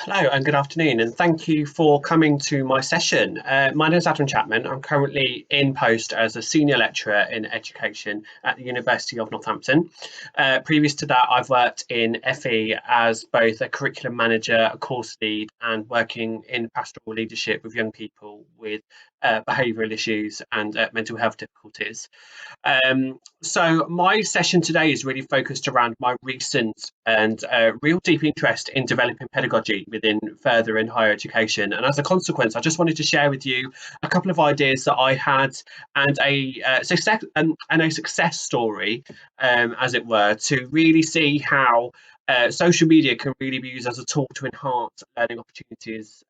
Hello and good afternoon, and thank you for coming to my session. My name is Adam Chapman. I'm currently in post as a senior lecturer in education at the University of Northampton. Previous to that, I've worked in FE as both a curriculum manager, a course lead, and working in pastoral leadership with young people with behavioural issues and mental health difficulties. So my session today is really focused around my recent and real deep interest in developing pedagogy within further and higher education. And as a consequence, I just wanted to share with you a couple of ideas that I had and a success story, as it were, to really see how social media can really be used as a tool to enhance learning opportunities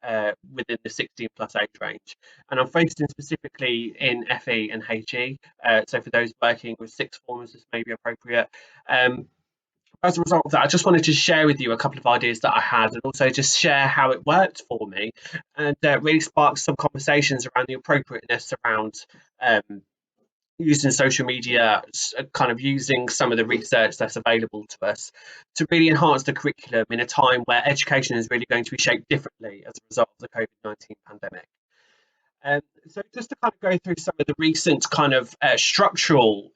within the 16 plus age range. And I'm focusing specifically in FE and HE. So for those working with sixth formers, this may be appropriate. As a result of that, I just wanted to share with you a couple of ideas that I had and also just share how it worked for me and really spark some conversations around the appropriateness around um, using social media, kind of using some of the research that's available to us to really enhance the curriculum in a time where education is really going to be shaped differently as a result of the COVID-19 pandemic. So just to kind of go through some of the recent kind of structural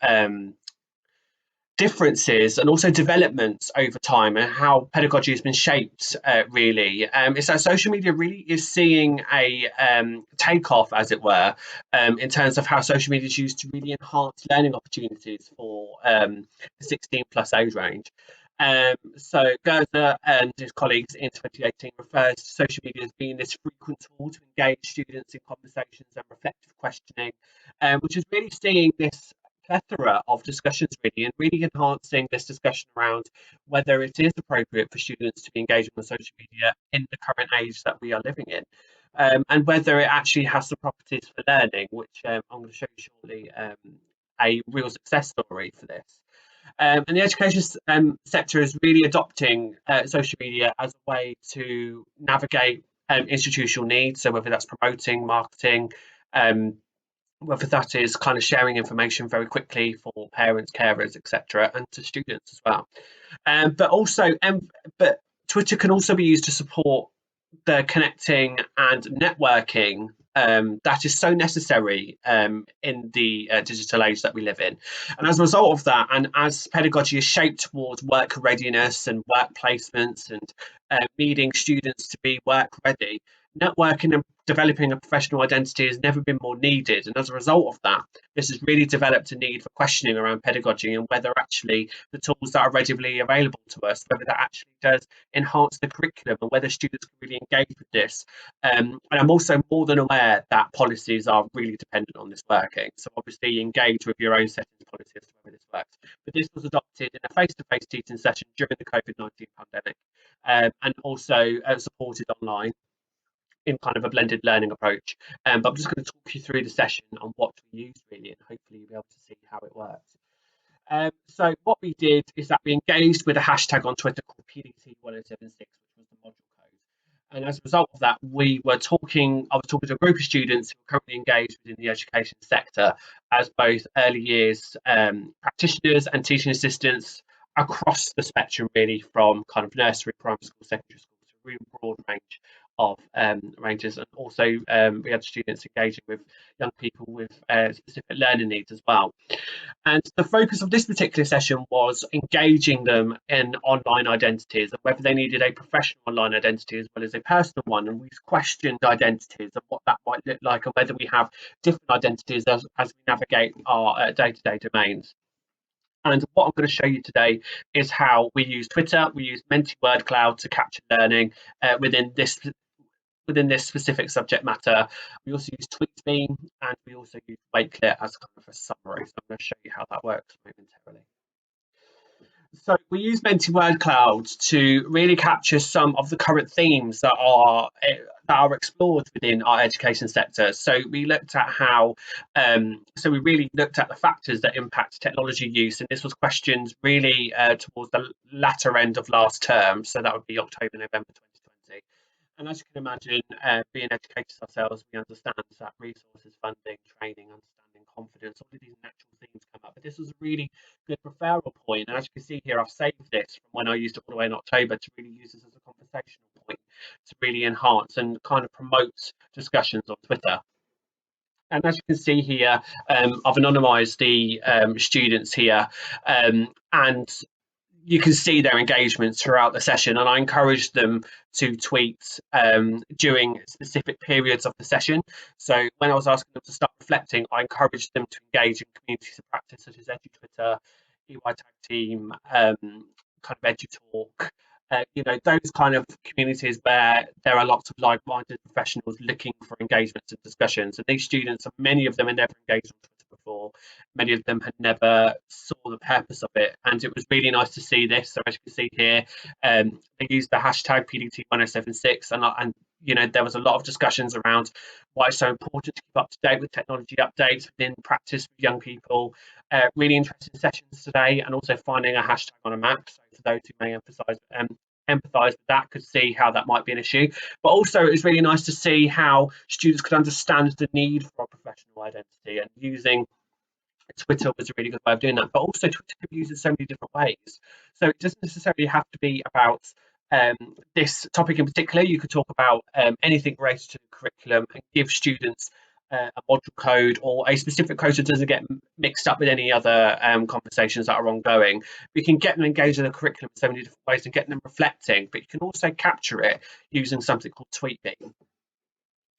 differences and also developments over time and how pedagogy has been shaped really is that social media really is seeing a takeoff, as it were, in terms of how social media is used to really enhance learning opportunities for the 16 plus age range. So Gertner and his colleagues in 2018 refers to social media as being this frequent tool to engage students in conversations and reflective questioning, which is really seeing this plethora of discussions really and really enhancing this discussion around whether it is appropriate for students to be engaging on social media in the current age that we are living in, and whether it actually has the properties for learning, which I'm going to show you shortly, a real success story for this. And the education sector is really adopting social media as a way to navigate institutional needs. So whether that's promoting, marketing, whether that is kind of sharing information very quickly for parents, carers, etc., and to students as well. But also, but Twitter can also be used to support the connecting and networking that is so necessary in the digital age that we live in. And as a result of that, and as pedagogy is shaped towards work readiness and work placements and needing students to be work ready, networking and developing a professional identity has never been more needed. And as a result of that, this has really developed a need for questioning around pedagogy and whether actually the tools that are readily available to us, whether that actually does enhance the curriculum and whether students can really engage with this. And I'm also more than aware that policies are really dependent on this working. So obviously engage with your own settings policy as to whether this works. But this was adopted in a face-to-face teaching session during the COVID-19 pandemic, and also supported online in kind of a blended learning approach. But I'm just going to talk you through the session on what we use really, and hopefully you'll be able to see how it works. So what we did is that we engaged with a hashtag on Twitter called PDT1076, which was the module code. And as a result of that, I was talking to a group of students who are currently engaged within the education sector as both early years practitioners and teaching assistants across the spectrum, really, from kind of nursery, primary school, secondary school, to a really broad range of ranges. And also we had students engaging with young people with specific learning needs as well. And the focus of this particular session was engaging them in online identities and whether they needed a professional online identity as well as a personal one. And we questioned identities and what that might look like and whether we have different identities as we navigate our day-to-day domains. And what I'm going to show you today is how we use Twitter, we use Mentee Word Cloud to capture learning within this specific subject matter. We also use TweetBeam and we also use Wakelet as kind of a summary. So I'm going to show you how that works momentarily. So we use Mentee Word Cloud to really capture some of the current themes that are explored within our education sector. So we looked at how, we really looked at the factors that impact technology use, and this was questions really towards the latter end of last term. So that would be October, November 2020. And as you can imagine, being educators ourselves, we understand that resources, funding, training, understanding, confidence, all of these natural themes come up. But this was a really good referral point. And as you can see here, I've saved this from when I used it all the way in October to really use this as a conversational point to really enhance and kind of promote discussions on Twitter. And as you can see here, I've anonymised the students here, and you can see their engagement throughout the session, and I encourage them to tweet during specific periods of the session. So when I was asking them to start reflecting, I encouraged them to engage in communities of practice such as EduTwitter, EY Tag Team, kind of EduTalk, those kind of communities where there are lots of like-minded professionals looking for engagements and discussions. And these students, many of them had never engaged on Twitter before. Many of them had never saw the purpose of it. And it was really nice to see this. So as you can see here, they used the hashtag PDT1076, and there was a lot of discussions around why it's so important to keep up to date with technology updates within practice with young people. Really interesting sessions today, and also finding a hashtag on a map. So for those who may empathise with that, could see how that might be an issue. But also it was really nice to see how students could understand the need for a professional identity, and using Twitter was a really good way of doing that. But also Twitter can be used in so many different ways. So it doesn't necessarily have to be about this topic in particular. You could talk about anything related to the curriculum and give students a module code or a specific code that doesn't get mixed up with any other conversations that are ongoing. We can get them engaged in the curriculum in so many different ways and get them reflecting, but you can also capture it using something called TweetBeam.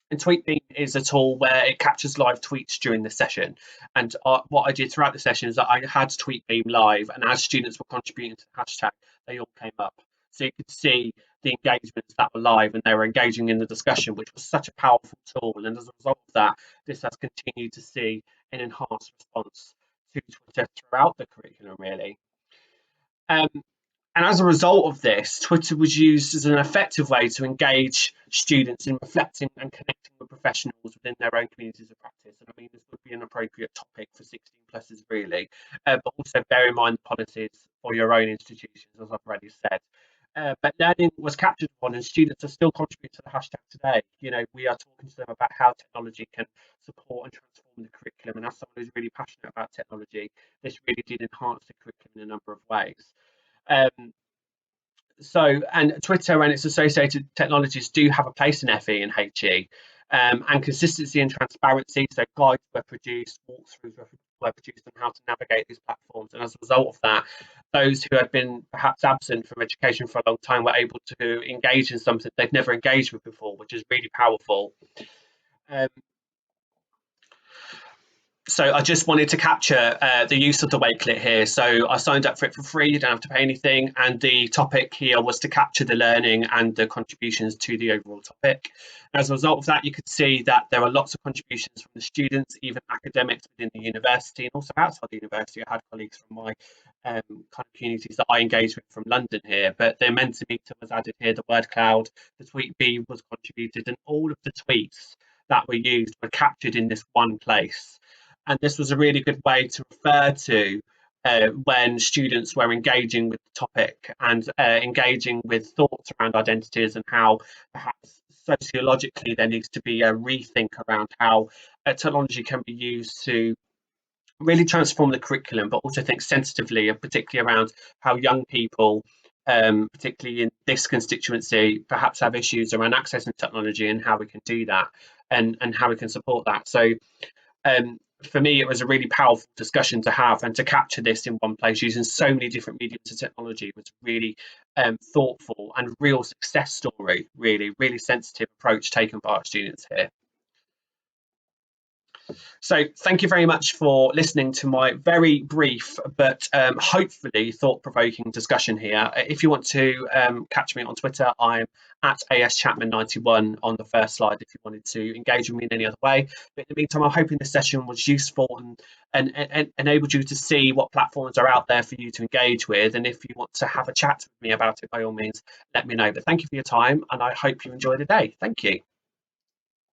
And TweetBeam is a tool where it captures live tweets during the session. And what I did throughout the session is that I had TweetBeam live, and as students were contributing to the hashtag, they all came up. So you could see the engagements that were live, and they were engaging in the discussion, which was such a powerful tool. And as a result of that, this has continued to see an enhanced response to Twitter throughout the curriculum, really. And as a result of this, Twitter was used as an effective way to engage students in reflecting and connecting with professionals within their own communities of practice. And I mean, this would be an appropriate topic for 16 pluses, really, but also bear in mind the policies for your own institutions, as I've already said. But learning was captured upon, and students are still contributing to the hashtag today. We are talking to them about how technology can support and transform the curriculum. And as someone who's really passionate about technology, this really did enhance the curriculum in a number of ways. And Twitter and its associated technologies do have a place in FE and HE, and consistency and transparency. So guides were produced, walkthroughs were produced on how to navigate these platforms. And as a result of that, those who had been perhaps absent from education for a long time were able to engage in something they'd never engaged with before, which is really powerful. So I just wanted to capture the use of the Wakelet here. So I signed up for it for free, you don't have to pay anything. And the topic here was to capture the learning and the contributions to the overall topic. As a result of that, you could see that there are lots of contributions from the students, even academics within the university and also outside the university. I had colleagues from my kind of communities that I engage with from London here, but the Mentimeter was added here, the word cloud, the TweetBeam was contributed, and all of the tweets that were used were captured in this one place. And this was a really good way to refer to when students were engaging with the topic and engaging with thoughts around identities, and how perhaps sociologically there needs to be a rethink around how technology can be used to really transform the curriculum, but also think sensitively and particularly around how young people, particularly in this constituency, perhaps have issues around accessing technology and how we can do that and how we can support that. So for me, it was a really powerful discussion to have, and to capture this in one place using so many different mediums of technology was really thoughtful and real success story, really sensitive approach taken by our students here. So thank you very much for listening to my very brief but hopefully thought-provoking discussion here. If you want to catch me on Twitter, I'm at ASChapman91 on the first slide if you wanted to engage with me in any other way. But in the meantime, I'm hoping this session was useful and enabled you to see what platforms are out there for you to engage with. And if you want to have a chat with me about it, by all means, let me know. But thank you for your time, and I hope you enjoy the day. Thank you.